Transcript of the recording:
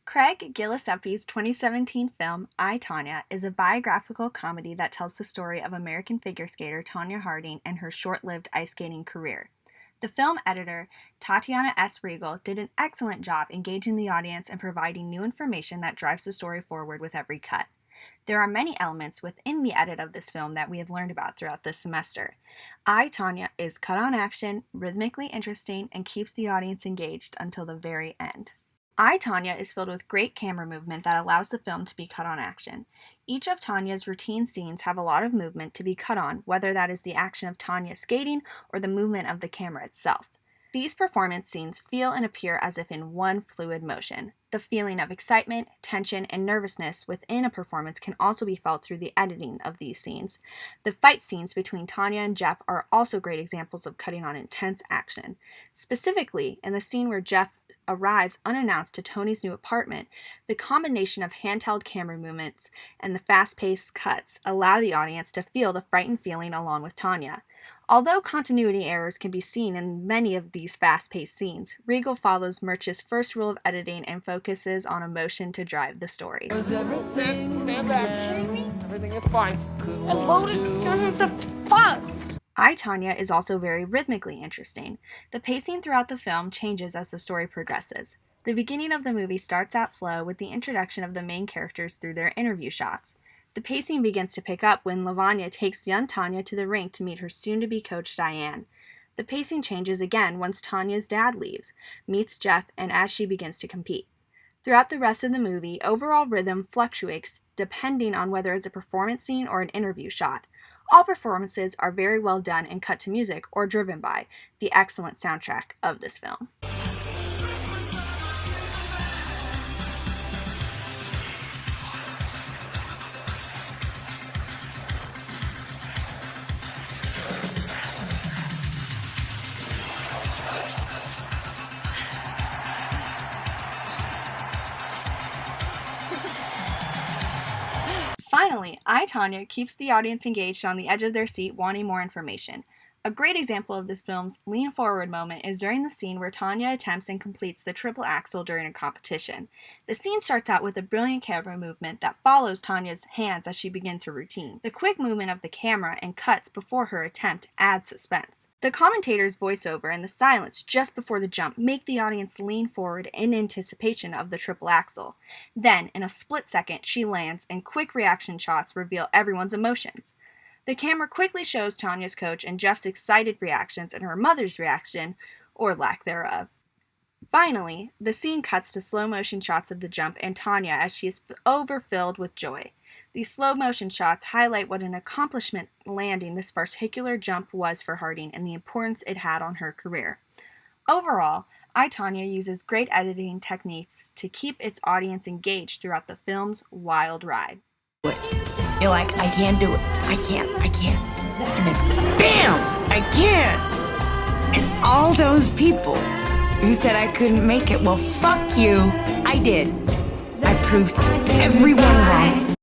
Craig Gillespie's 2017 film, I, Tonya, is a biographical comedy that tells the story of American figure skater Tonya Harding and her short-lived ice skating career. The film editor, Tatiana S. Riegel, did an excellent job engaging the audience and providing new information that drives the story forward with every cut. There are many elements within the edit of this film that we have learned about throughout this semester. I, Tonya is cut-on action, rhythmically interesting, and keeps the audience engaged until the very end. I, Tonya is filled with great camera movement that allows the film to be cut on action. Each of Tonya's routine scenes have a lot of movement to be cut on, whether that is the action of Tonya skating or the movement of the camera itself. These performance scenes feel and appear as if in one fluid motion. The feeling of excitement, tension, and nervousness within a performance can also be felt through the editing of these scenes. The fight scenes between Tonya and Jeff are also great examples of cutting on intense action. Specifically, in the scene where Jeff arrives unannounced to Tony's new apartment, the combination of handheld camera movements and the fast-paced cuts allow the audience to feel the frightened feeling along with Tonya. Although continuity errors can be seen in many of these fast-paced scenes, Riegel follows Murch's first rule of editing and focuses on emotion to drive the story. Stand back. Everything is fine. Hello, the fuck? I, Tonya is also very rhythmically interesting. The pacing throughout the film changes as the story progresses. The beginning of the movie starts out slow with the introduction of the main characters through their interview shots. The pacing begins to pick up when Lavanya takes young Tonya to the rink to meet her soon-to-be coach Diane. The pacing changes again once Tonya's dad leaves, meets Jeff, and as she begins to compete. Throughout the rest of the movie, overall rhythm fluctuates depending on whether it's a performance scene or an interview shot. All performances are very well done and cut to music or driven by the excellent soundtrack of this film. Finally, I, Tonya keeps the audience engaged on the edge of their seat wanting more information. A great example of this film's lean forward moment is during the scene where Tonya attempts and completes the triple axel during a competition. The scene starts out with a brilliant camera movement that follows Tonya's hands as she begins her routine. The quick movement of the camera and cuts before her attempt adds suspense. The commentator's voiceover and the silence just before the jump make the audience lean forward in anticipation of the triple axel. Then, in a split second, she lands and quick reaction shots reveal everyone's emotions. The camera quickly shows Tonya's coach and Jeff's excited reactions and her mother's reaction, or lack thereof. Finally, the scene cuts to slow-motion shots of the jump and Tonya as she is overfilled with joy. These slow-motion shots highlight what an accomplishment landing this particular jump was for Harding and the importance it had on her career. Overall, I, Tonya uses great editing techniques to keep its audience engaged throughout the film's wild ride. You're like, I can't do it. I can't. And then, bam! I can! And all those people who said I couldn't make it, well, fuck you. I did. I proved everyone wrong.